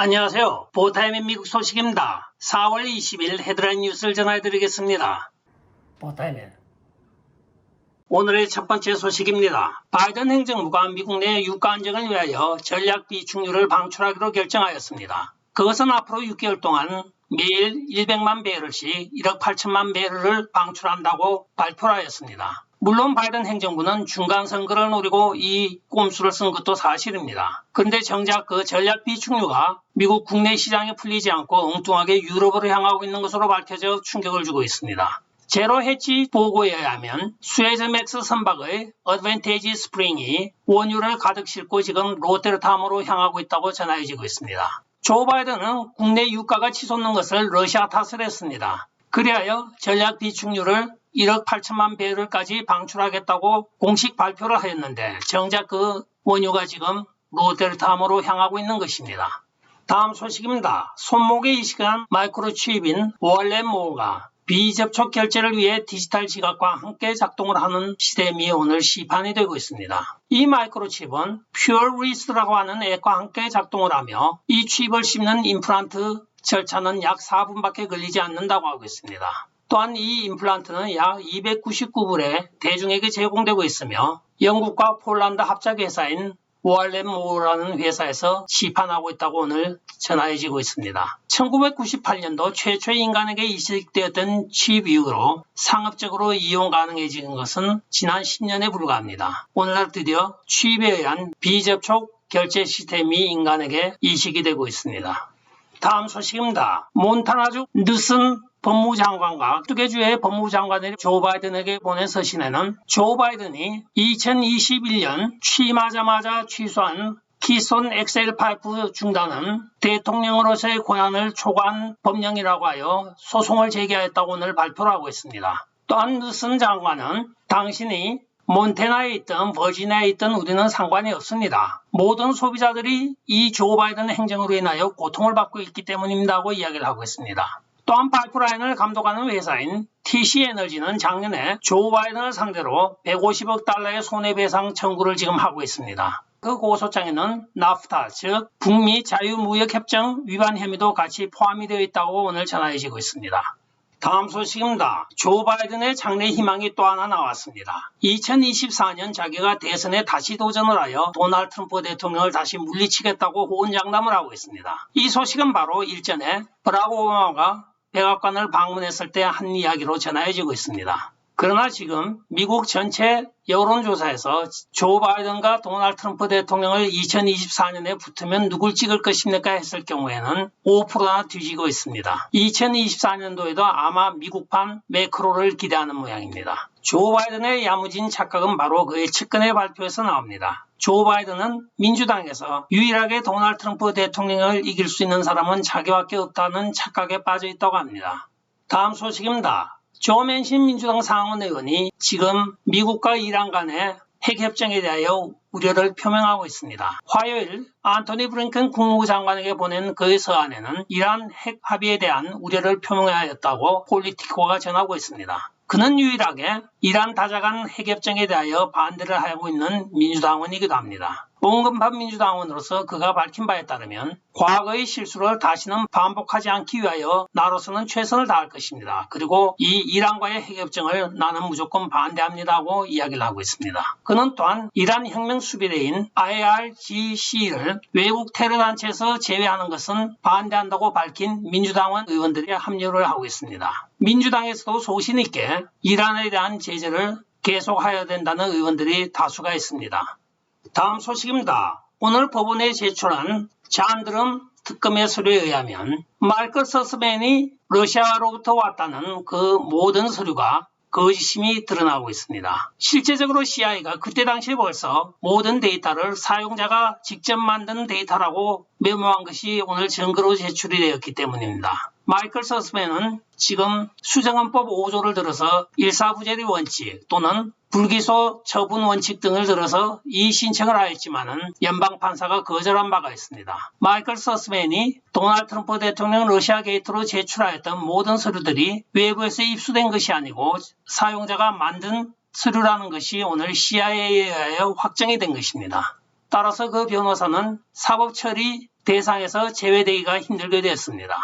안녕하세요. 보타임의 미국 소식입니다. 4월 20일 헤드라인 뉴스를 전해드리겠습니다. 보타임의 오늘의 첫 번째 소식입니다. 바이든 행정부가 미국 내 유가 안정을 위하여 전략 비축유를 방출하기로 결정하였습니다. 그것은 앞으로 6개월 동안 매일 100만 배럴씩 1억 8천만 배럴을 방출한다고 발표하였습니다. 물론 바이든 행정부는 중간선거를 노리고 이 꼼수를 쓴 것도 사실입니다. 그런데 정작 그 전략 비축유가 미국 국내 시장에 풀리지 않고 엉뚱하게 유럽으로 향하고 있는 것으로 밝혀져 충격을 주고 있습니다. 제로 해치 보고에 의하면 수에즈맥스 선박의 어드밴티지 스프링이 원유를 가득 싣고 지금 로테르담으로 향하고 있다고 전해지고 있습니다. 조 바이든은 국내 유가가 치솟는 것을 러시아 탓을 했습니다. 그리하여 전략 비축유를 1억 8천만 배럴까지 방출하겠다고 공식 발표를 하였는데 정작 그 원유가 지금 로테르담으로 향하고 있는 것입니다. 다음 소식입니다. 손목에 이식한 마이크로칩인 월렛모어가 비접촉 결제를 위해 디지털 지갑과 함께 작동을 하는 시스템이 오늘 시판이 되고 있습니다. 이 마이크로칩은 퓨어리스트라고 하는 앱과 함께 작동을 하며 이 칩을 씹는 임플란트 절차는 약 4분밖에 걸리지 않는다고 하고 있습니다. 또한 이 임플란트는 약 299불에 대중에게 제공되고 있으며 영국과 폴란드 합작회사인 월렛모어라는 회사에서 시판하고 있다고 오늘 전해지고 있습니다. 1998년도 최초의 인간에게 이식되었던 칩 이후로 상업적으로 이용 가능해진 것은 지난 10년에 불과합니다. 오늘날 드디어 칩에 의한 비접촉 결제 시스템이 인간에게 이식이 되고 있습니다. 다음 소식입니다. 몬타나주 뉴슨 법무장관과 두개주의 법무장관들이 조 바이든에게 보낸 서신에는 조 바이든이 2021년 취임하자마자 취소한 키손 엑셀 파이프 중단은 대통령으로서의 권한을 초과한 법령이라고 하여 소송을 제기하였다고 오늘 발표를 하고 있습니다. 또한 뉴슨 장관은 당신이 몬태나에 있든 버지니아에 있든 우리는 상관이 없습니다. 모든 소비자들이 이 조 바이든 행정으로 인하여 고통을 받고 있기 때문입니다고 이야기를 하고 있습니다. 또한 파이프라인을 감독하는 회사인 TC에너지는 작년에 조 바이든을 상대로 150억 달러의 손해배상 청구를 지금 하고 있습니다. 그 고소장에는 나프타, 즉 북미 자유무역협정 위반 혐의도 같이 포함이 되어 있다고 오늘 전해지고 있습니다. 다음 소식입니다. 조 바이든의 장래 희망이 또 하나 나왔습니다. 2024년 자기가 대선에 다시 도전을 하여 도널드 트럼프 대통령을 다시 물리치겠다고 호언장담을 하고 있습니다. 이 소식은 바로 일전에 버락 오바마가 백악관을 방문했을 때 한 이야기로 전해지고 있습니다. 그러나 지금 미국 전체 여론조사에서 조 바이든과 도널드 트럼프 대통령을 2024년에 붙으면 누굴 찍을 것입니까 했을 경우에는 5%나 뒤지고 있습니다. 2024년도에도 아마 미국판 매크로를 기대하는 모양입니다. 조 바이든의 야무진 착각은 바로 그의 측근의 발표에서 나옵니다. 조 바이든은 민주당에서 유일하게 도널드 트럼프 대통령을 이길 수 있는 사람은 자기밖에 없다는 착각에 빠져 있다고 합니다. 다음 소식입니다. 조 맨신 민주당 상원 의원이 지금 미국과 이란 간의 핵협정에 대하여 우려를 표명하고 있습니다. 화요일 안토니 블링컨 국무부 장관에게 보낸 그의 서한에는 이란 핵 합의에 대한 우려를 표명하였다고 폴리티코가 전하고 있습니다. 그는 유일하게 이란 다자간 핵협정에 대하여 반대를 하고 있는 민주당원이기도 합니다. 온건파 민주당원으로서 그가 밝힌 바에 따르면 과거의 실수를 다시는 반복하지 않기 위하여 나로서는 최선을 다할 것입니다. 그리고 이 이란과의 핵협정을 나는 무조건 반대합니다고 이야기를 하고 있습니다. 그는 또한 이란 혁명수비대인 IRGC를 외국 테러단체에서 제외하는 것은 반대한다고 밝힌 민주당원 의원들이 합류를 하고 있습니다. 민주당에서도 소신 있게 이란에 대한 제재를 계속해야 된다는 의원들이 다수가 있습니다. 다음 소식입니다. 오늘 법원에 제출한 잔드름 특검의 서류에 의하면 마이클 서스맨이 러시아로부터 왔다는 그 모든 서류가 거짓임이 드러나고 있습니다. 실제적으로 CIA가 그때 당시에 벌써 모든 데이터를 사용자가 직접 만든 데이터라고 메모한 것이 오늘 증거로 제출이 되었기 때문입니다. 마이클 서스맨은 지금 수정헌법 5조를 들어서 일사부재리 원칙 또는 불기소 처분 원칙 등을 들어서 이 신청을 하였지만은 연방판사가 거절한 바가 있습니다. 마이클 서스맨이 도널드 트럼프 대통령 러시아 게이트로 제출하였던 모든 서류들이 외부에서 입수된 것이 아니고 사용자가 만든 서류라는 것이 오늘 CIA에 의하여 확정이 된 것입니다. 따라서 그 변호사는 사법처리 대상에서 제외되기가 힘들게 됐습니다.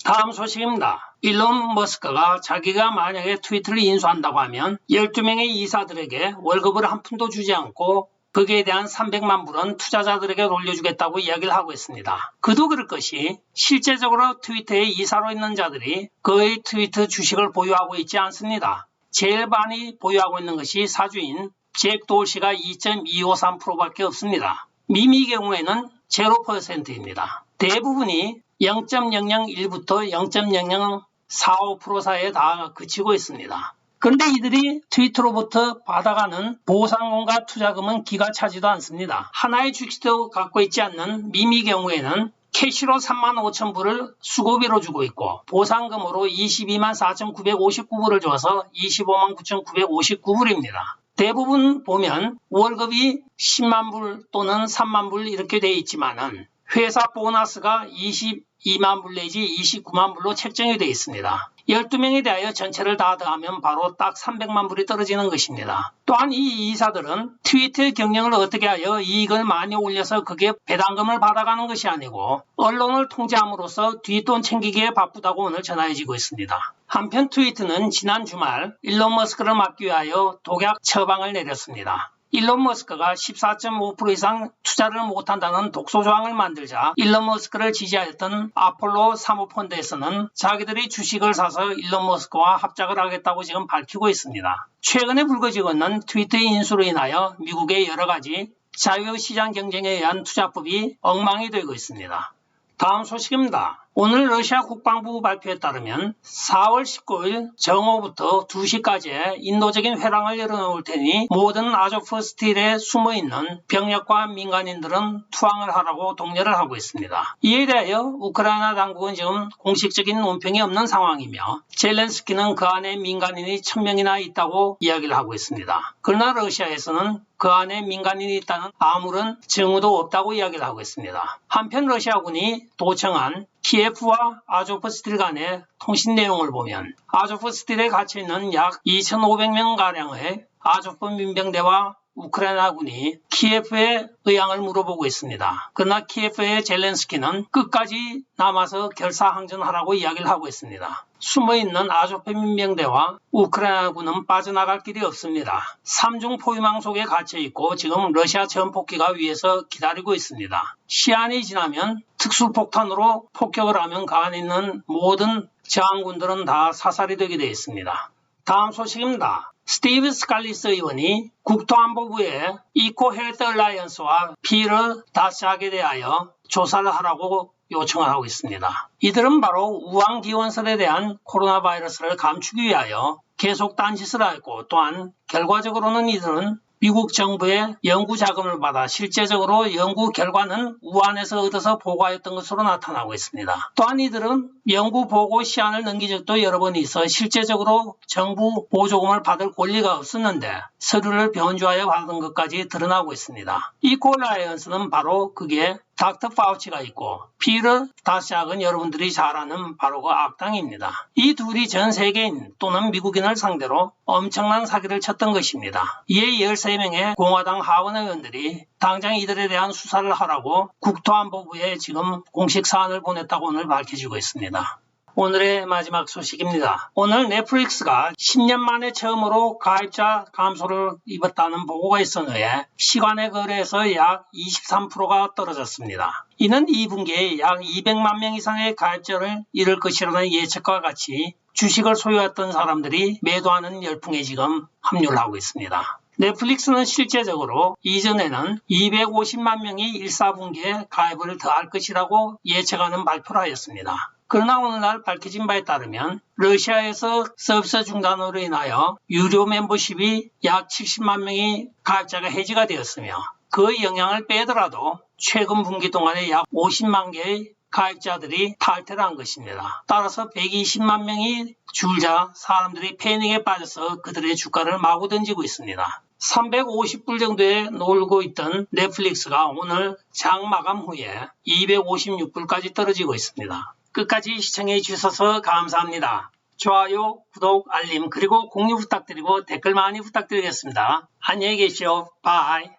다음 소식입니다. 일론 머스크가 자기가 만약에 트위터를 인수한다고 하면 12명의 이사들에게 월급을 한 푼도 주지 않고 거기에 대한 300만 불은 투자자들에게 돌려주겠다고 이야기를 하고 있습니다. 그도 그럴 것이 실제적으로 트위터의 이사로 있는 자들이 거의 트위터 주식을 보유하고 있지 않습니다. 제일 많이 보유하고 있는 것이 사주인 잭 돌시가 2.253%밖에 없습니다. 미미 경우에는 0%입니다. 대부분이 0.001부터 0.0045% 사이에 다 그치고 있습니다. 그런데 이들이 트위터로부터 받아가는 보상금과 투자금은 기가 차지도 않습니다. 하나의 주식도 갖고 있지 않는 미미 경우에는 캐시로 35,000불을 수고비로 주고 있고 보상금으로 224,959불을 줘서 259,959불입니다. 대부분 보면 월급이 10만 불 또는 3만 불 이렇게 되어 있지만은 회사 보너스가 22만 불 내지 29만 불로 책정이 되어 있습니다. 12명에 대하여 전체를 다 더하면 바로 딱 300만 불이 떨어지는 것입니다. 또한 이 이사들은 트위터의 경영을 어떻게 하여 이익을 많이 올려서 그게 배당금을 받아가는 것이 아니고 언론을 통제함으로써 뒷돈 챙기기에 바쁘다고 오늘 전해지고 있습니다. 한편 트위터는 지난 주말 일론 머스크를 막기 위하여 독약 처방을 내렸습니다. 일론 머스크가 14.5% 이상 투자를 못한다는 독소조항을 만들자 일론 머스크를 지지하였던 아폴로 사모펀드에서는 자기들이 주식을 사서 일론 머스크와 합작을 하겠다고 지금 밝히고 있습니다. 최근에 불거지고 있는 트위터의 인수로 인하여 미국의 여러 가지 자유시장 경쟁에 의한 투자법이 엉망이 되고 있습니다. 다음 소식입니다. 오늘 러시아 국방부 발표에 따르면 4월 19일 정오부터 2시까지의 인도적인 회랑을 열어놓을 테니 모든 아조프 스틸에 숨어있는 병력과 민간인들은 투항을 하라고 독려를 하고 있습니다. 이에 대하여 우크라이나 당국은 지금 공식적인 논평이 없는 상황이며 젤렌스키는 그 안에 민간인이 1000명이나 있다고 이야기를 하고 있습니다. 그러나 러시아에서는 그 안에 민간인이 있다는 아무런 증거도 없다고 이야기를 하고 있습니다. 한편 러시아군이 도청한 키예프와 아조프스틸 간의 통신 내용을 보면 아조프스틸에 갇혀있는 약 2,500명가량의 아조프 민병대와 우크라이나군이 키예프의 의향을 물어보고 있습니다. 그러나 키예프의 젤렌스키는 끝까지 남아서 결사항전하라고 이야기를 하고 있습니다. 숨어있는 아조프 민병대와 우크라이나군은 빠져나갈 길이 없습니다. 3중 포위망 속에 갇혀있고 지금 러시아 전폭기가 위에서 기다리고 있습니다. 시한이 지나면 특수폭탄으로 폭격을 하면 그 안에 있는 모든 저항군들은 다 사살이 되게 되어 있습니다. 다음 소식입니다. 스티브 스칼리스 의원이 국토안보부에 이코 헬스 얼라이언스와 피를 다시하게 대하여 조사를 하라고 요청을 하고 있습니다. 이들은 바로 우한 기원설에 대한 코로나 바이러스를 감추기 위하여 계속 딴짓을 하였고 또한 결과적으로는 이들은 미국 정부의 연구 자금을 받아 실제적으로 연구 결과는 우한에서 얻어서 보고하였던 것으로 나타나고 있습니다. 또한 이들은 연구 보고 시한을 넘긴 적도 여러 번 있어 실제적으로 정부 보조금을 받을 권리가 없었는데 서류를 변조하여 받은 것까지 드러나고 있습니다. 이 콜라이언스는 바로 그게 닥터 파우치가 있고 피르 다시악은 여러분들이 잘 아는 바로 그 악당입니다. 이 둘이 전 세계인 또는 미국인을 상대로 엄청난 사기를 쳤던 것입니다. 이에 13명의 공화당 하원 의원들이 당장 이들에 대한 수사를 하라고 국토안보부에 지금 공식 사안을 보냈다고 오늘 밝혀지고 있습니다. 오늘의 마지막 소식입니다. 오늘 넷플릭스가 10년 만에 처음으로 가입자 감소를 입었다는 보고가 있었는데 시간의 거래에서 약 23%가 떨어졌습니다. 이는 2분기에 약 200만 명 이상의 가입자를 잃을 것이라는 예측과 같이 주식을 소유했던 사람들이 매도하는 열풍에 지금 합류를 하고 있습니다. 넷플릭스는 실제적으로 이전에는 250만 명이 1사분기에 가입을 더할 것이라고 예측하는 발표를 하였습니다. 그러나 오늘날 밝혀진 바에 따르면 러시아에서 서비스 중단으로 인하여 유료 멤버십이 약 70만 명의 가입자가 해지가 되었으며 그 영향을 빼더라도 최근 분기 동안에 약 50만 개의 가입자들이 탈퇴를 한 것입니다. 따라서 120만 명이 줄자 사람들이 패닉에 빠져서 그들의 주가를 마구 던지고 있습니다. 350불 정도에 놀고 있던 넷플릭스가 오늘 장 마감 후에 256불까지 떨어지고 있습니다. 끝까지 시청해 주셔서 감사합니다. 좋아요, 구독, 알림 그리고 공유 부탁드리고 댓글 많이 부탁드리겠습니다. 안녕히 계십시오. 바이.